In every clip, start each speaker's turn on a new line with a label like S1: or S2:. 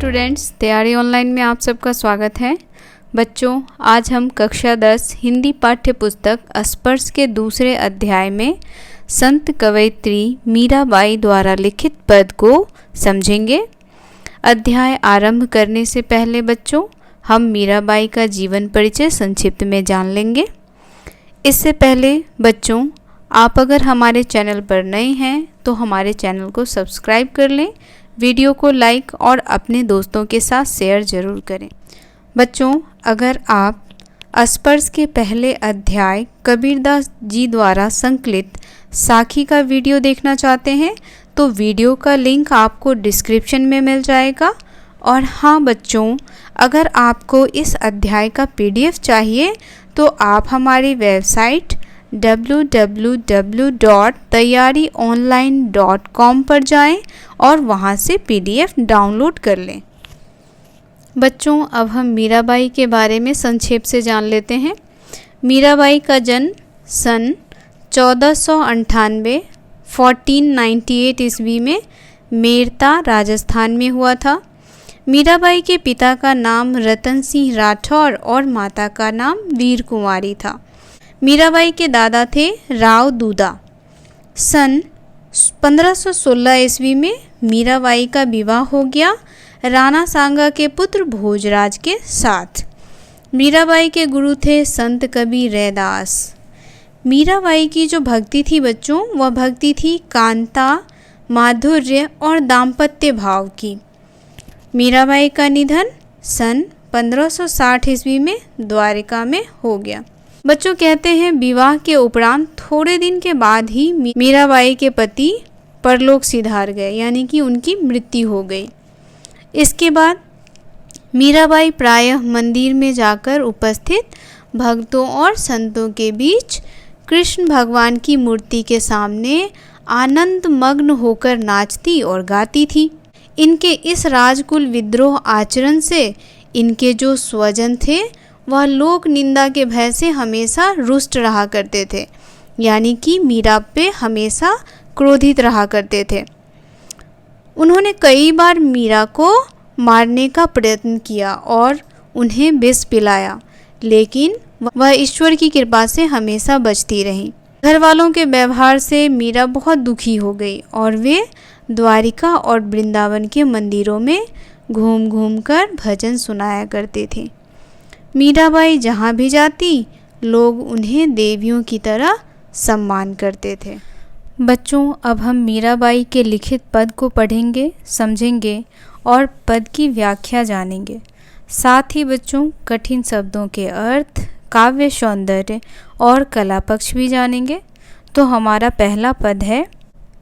S1: Students, तैयारी online में आप सबका स्वागत है। बच्चों, आज हम कक्षा 10 हिंदी पाठ्य पुस्तक स्पर्श के दूसरे अध्याय में संत कवयित्री मीराबाई द्वारा लिखित पद को समझेंगे। अध्याय आरंभ करने से पहले बच्चों, हम मीराबाई का जीवन परिचय संक्षिप्त में जान लेंगे। इससे पहले बच्चों, आप अगर हमारे चैनल पर नए हैं तो हमारे चैनल को सब्सक्राइब कर लें, वीडियो को लाइक और अपने दोस्तों के साथ शेयर ज़रूर करें। बच्चों, अगर आप स्पर्श के पहले अध्याय कबीरदास जी द्वारा संकलित साखी का वीडियो देखना चाहते हैं तो वीडियो का लिंक आपको डिस्क्रिप्शन में मिल जाएगा। और हाँ बच्चों, अगर आपको इस अध्याय का PDF चाहिए तो आप हमारी वेबसाइट www.taiyarionline.com पर जाएं और वहां से PDF डाउनलोड कर लें। बच्चों, अब हम मीराबाई के बारे में संक्षेप से जान लेते हैं। मीराबाई का जन्म सन 1498 ईस्वी में मेरता राजस्थान में हुआ था। मीराबाई के पिता का नाम रतन सिंह राठौर और माता का नाम वीर कुंवारी था। मीराबाई के दादा थे राव दूदा। सन 1516 ईस्वी में मीराबाई का विवाह हो गया राणा सांगा के पुत्र भोजराज के साथ। मीराबाई के गुरु थे संत कबीर रैदास। मीराबाई की जो भक्ति थी बच्चों, वह भक्ति थी कांता, माधुर्य और दाम्पत्य भाव की। मीराबाई का निधन सन 1560 ईस्वी में द्वारिका में हो गया। बच्चों, कहते हैं विवाह के उपरांत थोड़े दिन के बाद ही मीराबाई के पति परलोक सिधार गए, यानी कि उनकी मृत्यु हो गई। इसके बाद मीराबाई प्रायः मंदिर में जाकर उपस्थित भक्तों और संतों के बीच कृष्ण भगवान की मूर्ति के सामने आनंद मग्न होकर नाचती और गाती थी। इनके इस राजकुल विद्रोह आचरण से इनके जो स्वजन थे वह लोक निंदा के भय से हमेशा रुष्ट रहा करते थे, यानी कि मीरा पे हमेशा क्रोधित रहा करते थे। उन्होंने कई बार मीरा को मारने का प्रयत्न किया और उन्हें विष पिलाया, लेकिन वह ईश्वर की कृपा से हमेशा बचती रहीं। घर वालों के व्यवहार से मीरा बहुत दुखी हो गई और वे द्वारिका और वृंदावन के मंदिरों में घूम घूम कर भजन सुनाया करते थे। मीराबाई जहाँ भी जाती, लोग उन्हें देवियों की तरह सम्मान करते थे। बच्चों, अब हम मीराबाई के लिखित पद को पढ़ेंगे, समझेंगे और पद की व्याख्या जानेंगे। साथ ही बच्चों, कठिन शब्दों के अर्थ, काव्य सौंदर्य और कला पक्ष भी जानेंगे। तो हमारा पहला पद है,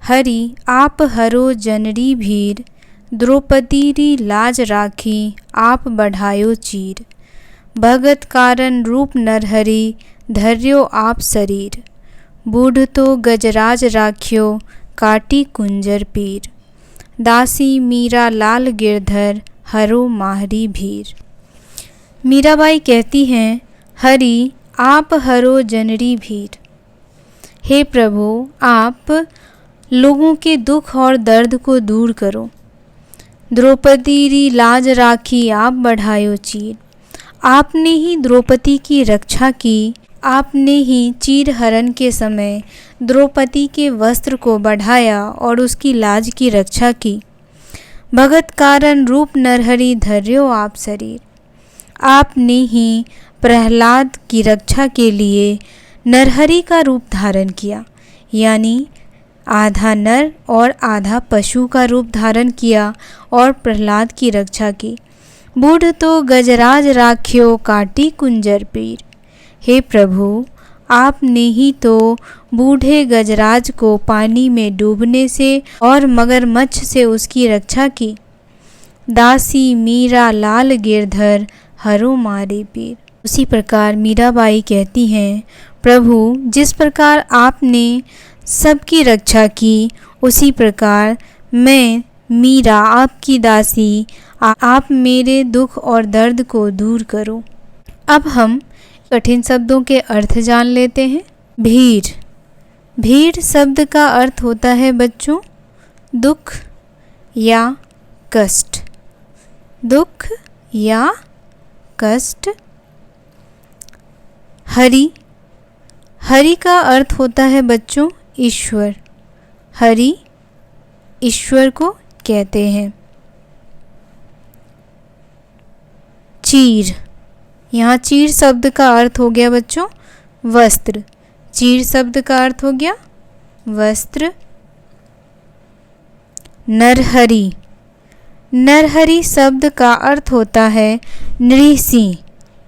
S1: हरि आप हरो जनरी भीर, द्रौपदी री लाज राखी आप बढ़ायो चीर, भगत कारण रूप नरहरि धर्यो आप शरीर, बूढ़ तो गजराज राख्यो काटी कुंजर पीर, दासी मीरा लाल गिरधर हरो माहरी भीर। मीराबाई कहती हैं, हरि आप हरो जनरी भीर। हे प्रभु, आप लोगों के दुख और दर्द को दूर करो। द्रौपदी री लाज राखी आप बढ़ायो चीर। आपने ही द्रौपदी की रक्षा की, आपने ही चीरहरण के समय द्रौपदी के वस्त्र को बढ़ाया और उसकी लाज की रक्षा की। भगत कारण रूप नरहरि धर्यो आप शरीर। आपने ही प्रहलाद की रक्षा के लिए नरहरि का रूप धारण किया, यानी आधा नर और आधा पशु का रूप धारण किया और प्रहलाद की रक्षा की। बूढ़ तो गजराज राख्यो काटी कुंजर पीर। हे प्रभु, आपने ही तो बूढ़े गजराज को पानी में डूबने से और मगरमच्छ से उसकी रक्षा की। दासी मीरा लाल गिरधर हरो मारे पीर। उसी प्रकार मीराबाई कहती हैं, प्रभु, जिस प्रकार आपने सबकी रक्षा की, उसी प्रकार मैं मीरा आपकी दासी, आप मेरे दुख और दर्द को दूर करो। अब हम कठिन शब्दों के अर्थ जान लेते हैं। भीर। भीर शब्द का अर्थ होता है बच्चों दुख या कष्ट। दुख या कष्ट। हरि, हरि का अर्थ होता है बच्चों ईश्वर। हरि ईश्वर को कहते हैं। चीर, यहाँ चीर शब्द का अर्थ हो गया बच्चों वस्त्र। चीर शब्द का अर्थ हो गया वस्त्र। नरहरि, नरहरि शब्द का अर्थ होता है नृसिंह,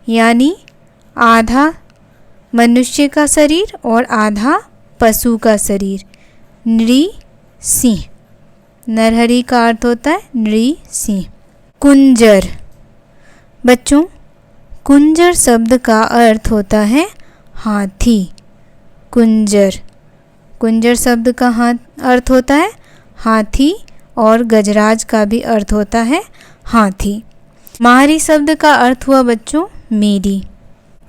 S1: यानी आधा मनुष्य का शरीर और आधा पशु का शरीर। नृसिंह, नरहरि का अर्थ होता है नृसिंह। कुंजर, बच्चों कुंजर शब्द का अर्थ होता है हाथी। कुंजर, कुंजर शब्द का अर्थ होता है हाथी और गजराज का भी अर्थ होता है हाथी। माहरी शब्द का अर्थ हुआ बच्चों मेरी।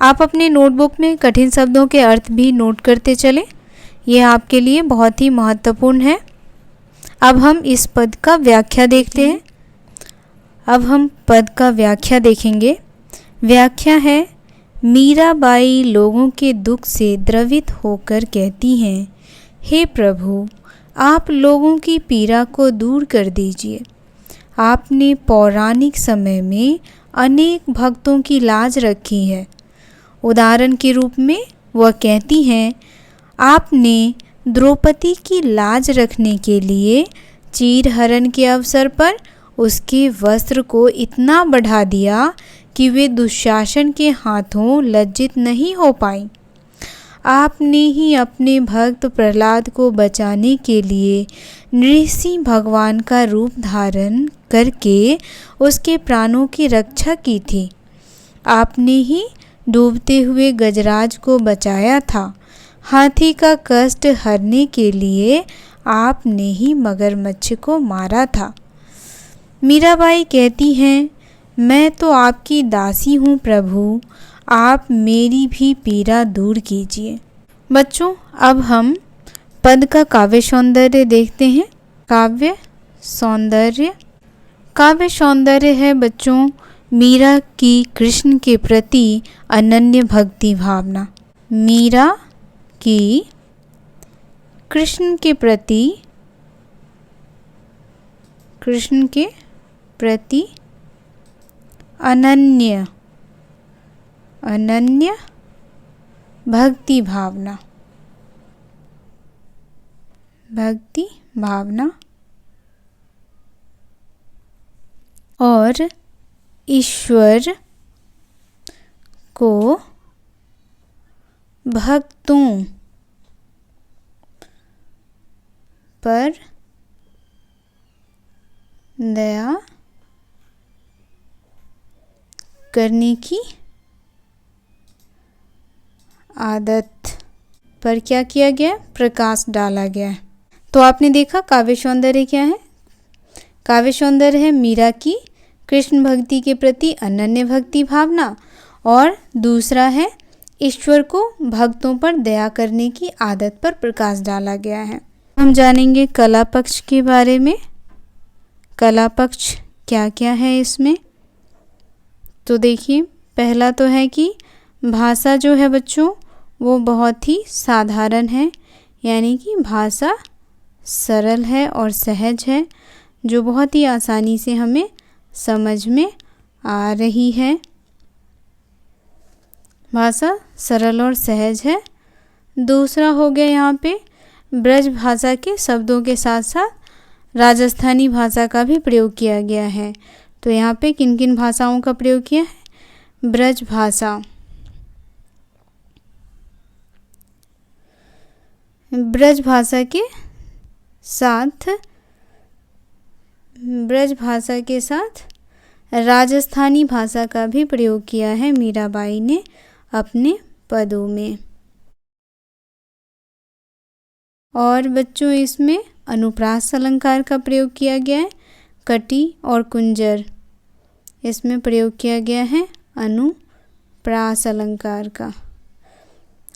S1: आप अपने नोटबुक में कठिन शब्दों के अर्थ भी नोट करते चलें, यह आपके लिए बहुत ही महत्वपूर्ण है। अब हम इस पद का व्याख्या देखते हैं। अब हम पद का व्याख्या देखेंगे। व्याख्या है, मीराबाई लोगों के दुख से द्रवित होकर कहती हैं, हे प्रभु आप लोगों की पीड़ा को दूर कर दीजिए। आपने पौराणिक समय में अनेक भक्तों की लाज रखी है। उदाहरण के रूप में वह कहती हैं, आपने द्रौपदी की लाज रखने के लिए चीरहरण के अवसर पर उसके वस्त्र को इतना बढ़ा दिया कि वे दुशासन के हाथों लज्जित नहीं हो पाई। आपने ही अपने भक्त प्रहलाद को बचाने के लिए नृसिंह भगवान का रूप धारण करके उसके प्राणों की रक्षा की थी। आपने ही डूबते हुए गजराज को बचाया था। हाथी का कष्ट हरने के लिए आपने ही मगरमच्छ को मारा था। मीराबाई कहती हैं, मैं तो आपकी दासी हूँ प्रभु, आप मेरी भी पीड़ा दूर कीजिए। बच्चों अब हम पद का काव्य सौंदर्य देखते हैं। काव्य सौंदर्य, काव्य सौंदर्य है बच्चों मीरा की कृष्ण के प्रति अनन्य भक्ति भावना। मीरा की कृष्ण के प्रति अनन्य भक्ति भावना। और ईश्वर को भक्तों पर दया करने की आदत पर क्या किया गया? प्रकाश डाला गया है। तो आपने देखा काव्य सौंदर्य क्या है? काव्य सौंदर्य है मीरा की कृष्ण भक्ति के प्रति अनन्य भक्ति भावना, और दूसरा है ईश्वर को भक्तों पर दया करने की आदत पर प्रकाश डाला गया है। हम जानेंगे कला पक्ष के बारे में। कला पक्ष क्या क्या है इसमें? तो देखिए, पहला तो है कि भाषा जो है बच्चों वो बहुत ही साधारण है, यानी कि भाषा सरल है और सहज है, जो बहुत ही आसानी से हमें समझ में आ रही है। भाषा सरल और सहज है। दूसरा हो गया यहाँ पे ब्रज भाषा के शब्दों के साथ साथ राजस्थानी भाषा का भी प्रयोग किया गया है। तो यहाँ पे किन किन भाषाओं का प्रयोग किया है? ब्रज भाषा, ब्रज भाषा के साथ राजस्थानी भाषा का भी प्रयोग किया है मीराबाई ने अपने पदों में। और बच्चों इसमें अनुप्रास अलंकार का प्रयोग किया गया है। कटी और कुंजर, इसमें प्रयोग किया गया है अनुप्रास अलंकार का।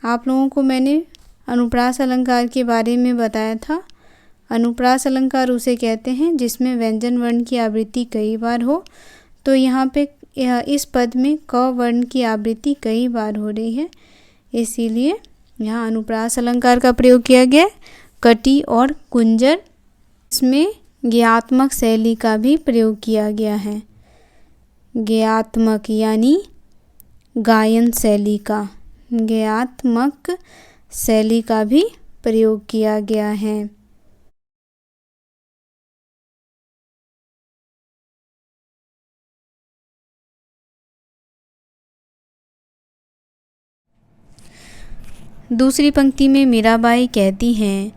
S1: आप लोगों को मैंने अनुप्रास अलंकार के बारे में बताया था। अनुप्रास अलंकार उसे कहते हैं जिसमें व्यंजन वर्ण की आवृत्ति कई बार हो। तो यहाँ पे इस पद में क वर्ण की आवृत्ति कई बार हो रही है, इसीलिए यहाँ अनुप्रास अलंकार का प्रयोग किया गया है। कटी और कुंजर, इसमें ज्ञात्मक शैली का भी प्रयोग किया गया है। ज्ञात्मक यानी गायन शैली का, ज्ञात्मक शैली का भी प्रयोग किया गया है। दूसरी पंक्ति में मीराबाई कहती हैं,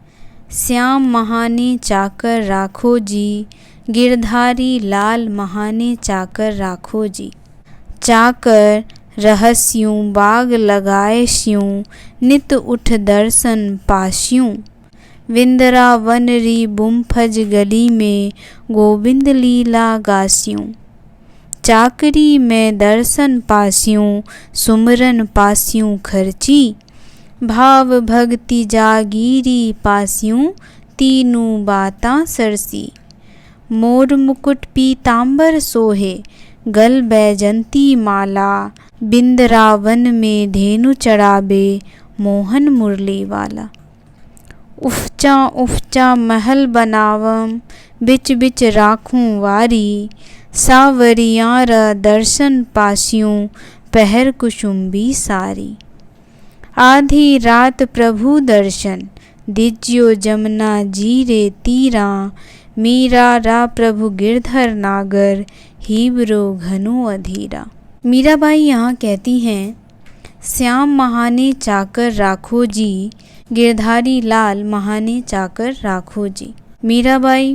S1: श्याम महाने चाकर राखो जी, गिरधारी लाल महाने चाकर राखो जी। चाकर रहस्यों बाग लगाए स्यों, नित उठ दर्शन पास्यों। विंदरावन री बुमफज गली में, गोविंद लीला गास्यों। चाकरी में दर्शन पास्यों, सुमरन पास्यों खर्ची। भाव भक्ति जागीरी पास्यों, तीनों बातां सरसी। मोर मुकुट पीतांबर सोहे, गल बैजंती माला। बिंदरावन में धेनु चढ़ाबे, मोहन मुरली वाला। उफचा उफचा महल बनावम, बिच बिच राखूं वारी। सावरियां र दर्शन पास्यों, पहर कुसुम्बी सारी। आधी रात प्रभु दर्शन, दिज्यो जमुना जी रे तीरा। मीरा रा प्रभु गिरधर नागर, हीबरो घनो अधीरा। मीराबाई यहाँ कहती हैं, श्याम महाने चाकर राखो जी, गिरधारी लाल महाने चाकर राखो जी। मीराबाई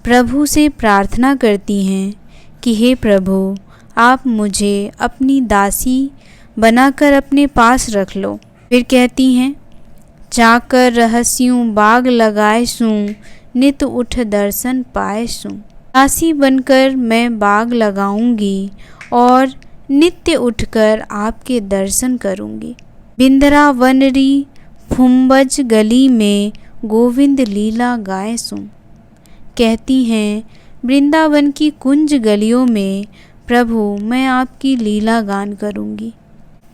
S1: प्रभु से प्रार्थना करती हैं कि हे प्रभु, आप मुझे अपनी दासी बनाकर अपने पास रख लो। फिर कहती हैं, चाकर रहस्यों बाग लगाए सूं, नित उठ दर्शन पाए सूं। दासी बनकर मैं बाग लगाऊंगी और नित्य उठकर आपके दर्शन करूंगी। बिंदरावनरी फुम्बज गली में, गोविंद लीला गाए सूं। कहती हैं, वृंदावन की कुंज गलियों में प्रभु मैं आपकी लीला गान करूंगी।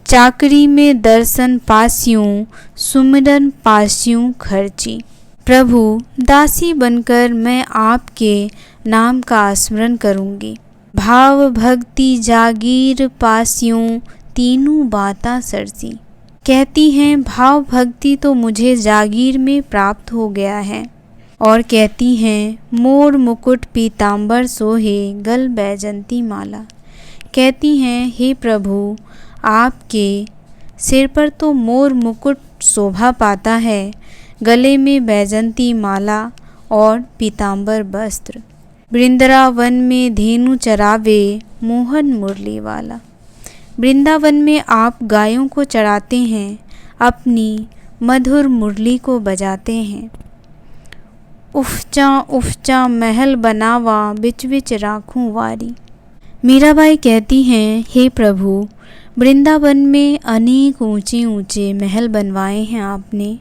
S1: चाकरी में दर्शन पास्यों, सुमिरन पास्यों खर्ची। प्रभु दासी बनकर मैं आपके नाम का स्मरण करूंगी। भाव भक्ति जागीर पास्यों, तीनों बातां सरसी। कहती हैं, भाव भक्ति तो मुझे जागीर में प्राप्त हो गया है। और कहती हैं, मोर मुकुट पीतांबर सोहे, गल बैजंती माला। कहती हैं, हे प्रभु, आपके सिर पर तो मोर मुकुट शोभा पाता है, गले में बैजंती माला और पीतांबर वस्त्र। वृंदावन में धेनु चरावे, मोहन मुरली वाला। वृंदावन में आप गायों को चराते हैं, अपनी मधुर मुरली को बजाते हैं। उफचा उफचा महल बनावा, बिच बिच राखूं वारी। मीराबाई कहती हैं, हे प्रभु, वृंदावन में अनेक ऊंचे ऊंचे महल बनवाए हैं आपने।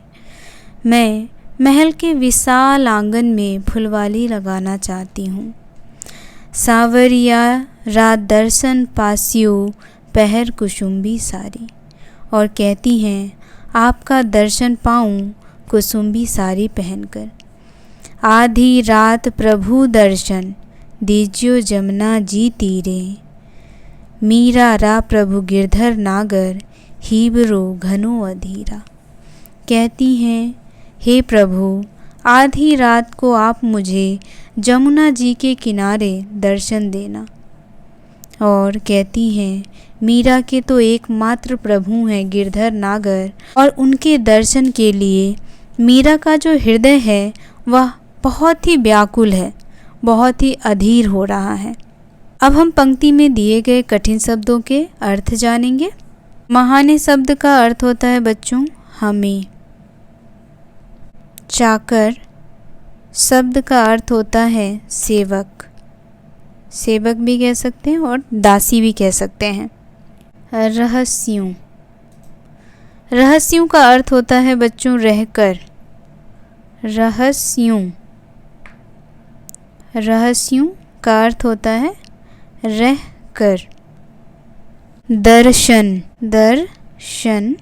S1: मैं महल के विशाल आंगन में फुलवाली लगाना चाहती हूँ। सावरिया रात दर्शन पास्यो, पहर कुसुम्बी सारी। और कहती हैं, आपका दर्शन पाऊँ कुसुम्बी सारी पहनकर। आधी रात प्रभु दर्शन, दीजियो जमुना जी तीरे। मीरा रा प्रभु गिरधर नागर, हीबरो घनो अधीरा। कहती हैं, हे प्रभु, आधी रात को आप मुझे जमुना जी के किनारे दर्शन देना। और कहती हैं, मीरा के तो एकमात्र प्रभु हैं गिरधर नागर, और उनके दर्शन के लिए मीरा का जो हृदय है वह बहुत ही व्याकुल है, बहुत ही अधीर हो रहा है। अब हम पंक्ति में दिए गए कठिन शब्दों के अर्थ जानेंगे। महाने शब्द का अर्थ होता है बच्चों हमें। चाकर शब्द का अर्थ होता है सेवक, सेवक भी कह सकते हैं और दासी भी कह सकते हैं। रहस्यों, रहस्यों का अर्थ होता है बच्चों रहकर। रहस्यों, रहस्यों का अर्थ होता है रह बनाकर। दर्शन, दर्शन,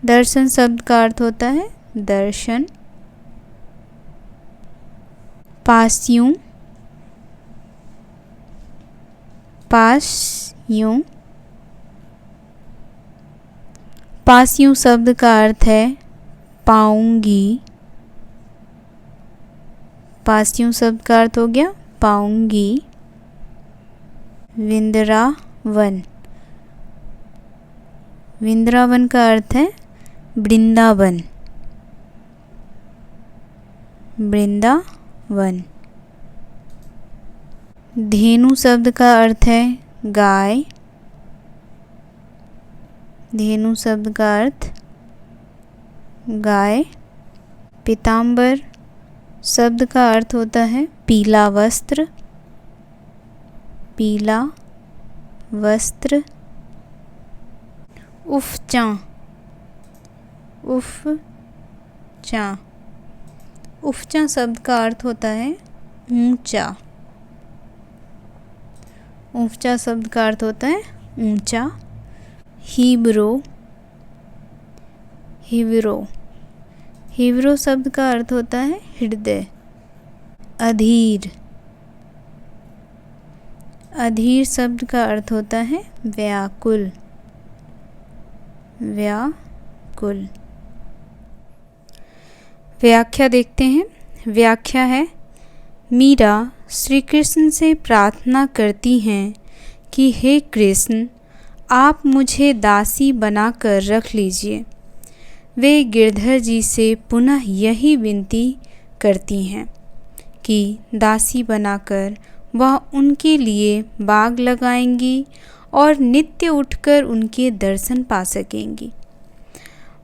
S1: दर्शन शब्द का अर्थ होता है दर्शन। पास्यों, पास्यों, पास्यों शब्द का अर्थ है पाऊंगी। पास्यों शब्द का अर्थ हो गया पाऊंगी। वृंदावन, वृंदावन का अर्थ है वृंदावन, वृंदावन। धेनु शब्द का अर्थ है गाय। धेनु शब्द का अर्थ गाय। पीतांबर शब्द का अर्थ होता है पीला वस्त्र, पीला वस्त्र। उफ़चा, उफ़चा, उफ़चा शब्द का अर्थ होता है ऊंचा। ऊंचा शब्द का अर्थ होता है ऊंचा। हीब्रो, हीब्रो, हीब्रो शब्द का अर्थ होता है हृदय। अधीर, अधीर शब्द का अर्थ होता है व्याकुल, व्याकुल। व्याख्या देखते हैं। व्याख्या है, मीरा श्री कृष्ण से प्रार्थना करती हैं कि हे कृष्ण, आप मुझे दासी बनाकर रख लीजिए। वे गिरधर जी से पुनः यही विनती करती हैं कि दासी बनाकर वह उनके लिए बाग लगाएंगी और नित्य उठकर उनके दर्शन पा सकेंगी।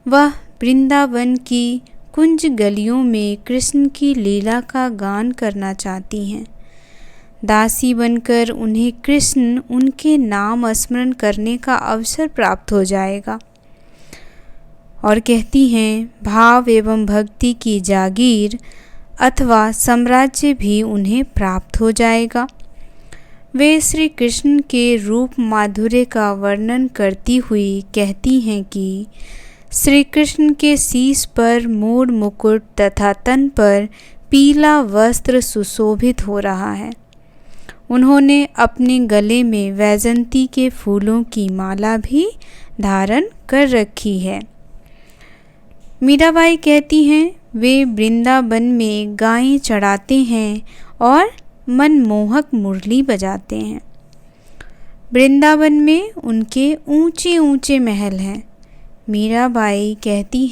S1: वह वृंदावन की कुंज गलियों में कृष्ण की लीला का गान करना चाहती हैं। दासी बनकर उन्हें कृष्ण उनके नाम स्मरण करने का अवसर प्राप्त हो जाएगा। और कहती हैं, भाव एवं भक्ति की जागीर अथवा साम्राज्य भी उन्हें प्राप्त हो जाएगा। वे श्री कृष्ण के रूप माधुर्य का वर्णन करती हुई कहती हैं कि श्री कृष्ण के शीश पर मोर मुकुट तथा तन पर पीला वस्त्र सुशोभित हो रहा है। उन्होंने अपने गले में वैजंती के फूलों की माला भी धारण कर रखी है। मीराबाई कहती हैं, वे वृंदावन में गायें चराते हैं और मनमोहक मुरली बजाते हैं। वृंदावन में उनके ऊंचे ऊंचे महल हैं। मीराबाई कहती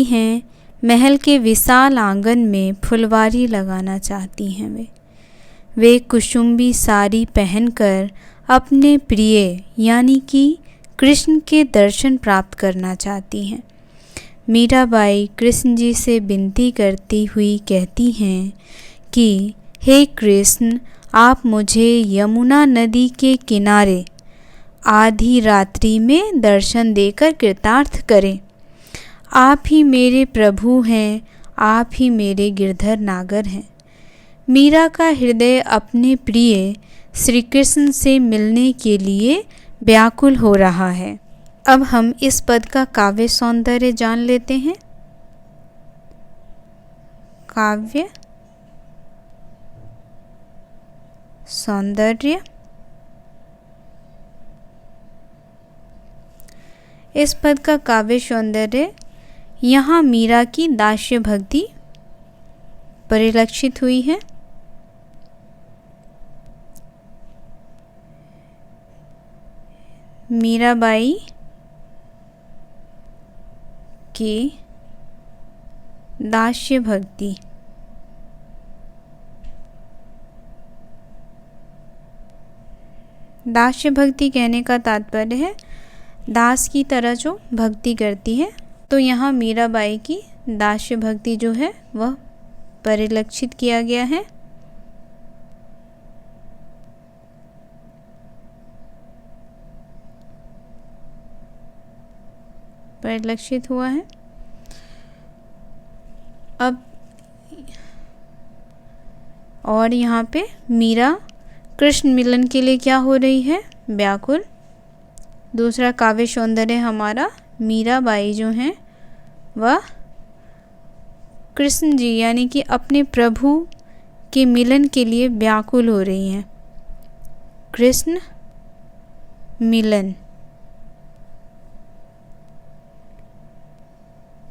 S1: हैं महल के विशाल आंगन में फुलवारी लगाना चाहती हैं। वे कुसुम्बी साड़ी पहनकर अपने प्रिय यानी कि कृष्ण के दर्शन प्राप्त करना चाहती हैं। मीराबाई कृष्ण जी से विनती करती हुई कहती हैं कि हे कृष्ण, आप मुझे यमुना नदी के किनारे आधी रात्रि में दर्शन देकर कृतार्थ करें। आप ही मेरे प्रभु हैं, आप ही मेरे गिरधर नागर हैं। मीरा का हृदय अपने प्रिय श्री कृष्ण से मिलने के लिए व्याकुल हो रहा है। अब हम इस पद का काव्य सौंदर्य जान लेते हैं। काव्य सौंदर्य। इस पद का काव्य सौंदर्य, यहाँ मीरा की दास्य भक्ति परिलक्षित हुई है। मीराबाई की दास्य भक्ति। दास्य भक्ति कहने का तात्पर्य है दास की तरह जो भक्ति करती है। तो यहाँ मीराबाई की दास्य भक्ति जो है वह परिलक्षित किया गया है। परिलक्षित हुआ है। अब और यहाँ पे मीरा कृष्ण मिलन के लिए क्या हो रही है, व्याकुल। दूसरा काव्य सौंदर्य हमारा मीराबाई जो हैं वह कृष्ण जी यानी कि अपने प्रभु के मिलन के लिए व्याकुल हो रही हैं। कृष्ण मिलन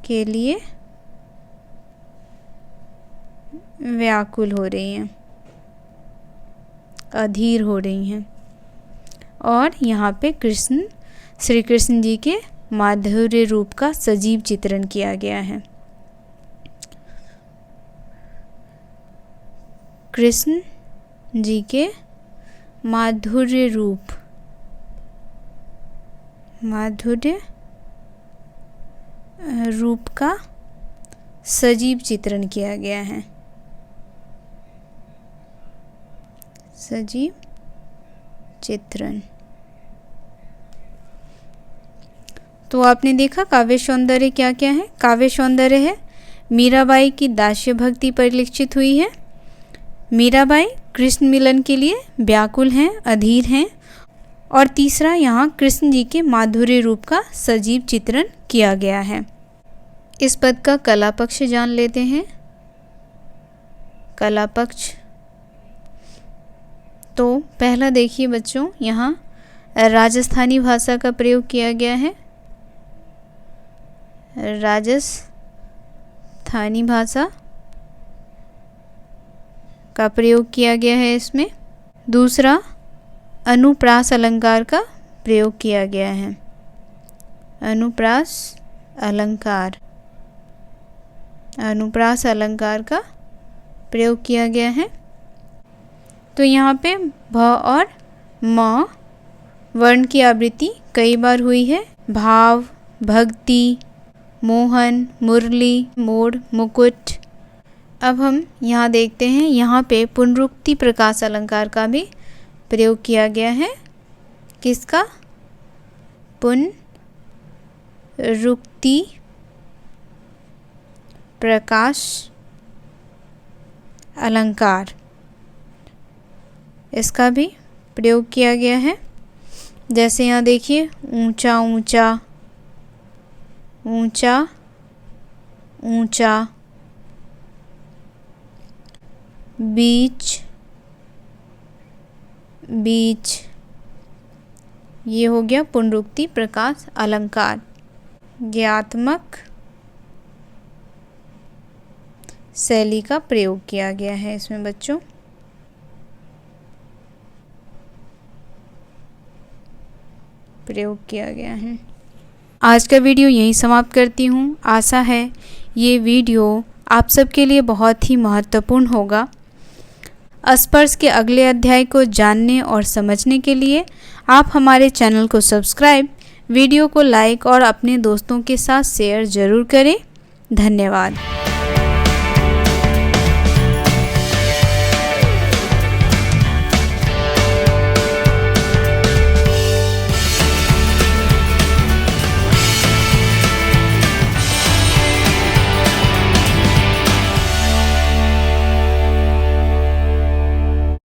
S1: के लिए व्याकुल हो रही हैं, अधीर हो रही हैं। और यहाँ पे कृष्ण श्री कृष्ण जी के माधुर्य रूप का सजीव चित्रण किया गया है। कृष्ण जी के माधुर्य रूप का सजीव चित्रण किया गया है। सजीव चित्रण। तो आपने देखा काव्य सौंदर्य क्या क्या है। काव्य सौंदर्य है मीराबाई की दास्य भक्ति परिलक्षित हुई है। मीराबाई कृष्ण मिलन के लिए व्याकुल हैं, अधीर हैं। और तीसरा यहाँ कृष्ण जी के माधुर्य रूप का सजीव चित्रण किया गया है। इस पद का कला पक्ष जान लेते हैं। कला पक्ष तो पहला देखिए बच्चों, यहाँ राजस्थानी भाषा का प्रयोग किया गया है। राजस्थानी भाषा का प्रयोग किया गया है इसमें। दूसरा अनुप्रास अलंकार का प्रयोग किया गया है। अनुप्रास अलंकार का प्रयोग किया गया है। तो यहाँ पे भ और म वर्ण की आवृत्ति कई बार हुई है। भाव, भक्ति, मोहन, मुरली, मोड़, मुकुट। अब हम यहाँ देखते हैं, यहाँ पे पुनरुक्ति प्रकाश अलंकार का भी प्रयोग किया गया है। किसका? पुनरुक्ति प्रकाश अलंकार, इसका भी प्रयोग किया गया है। जैसे यहाँ देखिए ऊंचा ऊंचा, ऊंचा ऊंचा, बीच बीच, ये हो गया पुनरुक्ति प्रकाश अलंकार। ज्ञात्मक शैली का प्रयोग किया गया है इसमें बच्चों। प्रयोग किया गया है। आज का वीडियो यहीं समाप्त करती हूँ। आशा है ये वीडियो आप सबके लिए बहुत ही महत्वपूर्ण होगा। स्पर्श के अगले अध्याय को जानने और समझने के लिए आप हमारे चैनल को सब्सक्राइब, वीडियो को लाइक और अपने दोस्तों के साथ शेयर ज़रूर करें। धन्यवाद।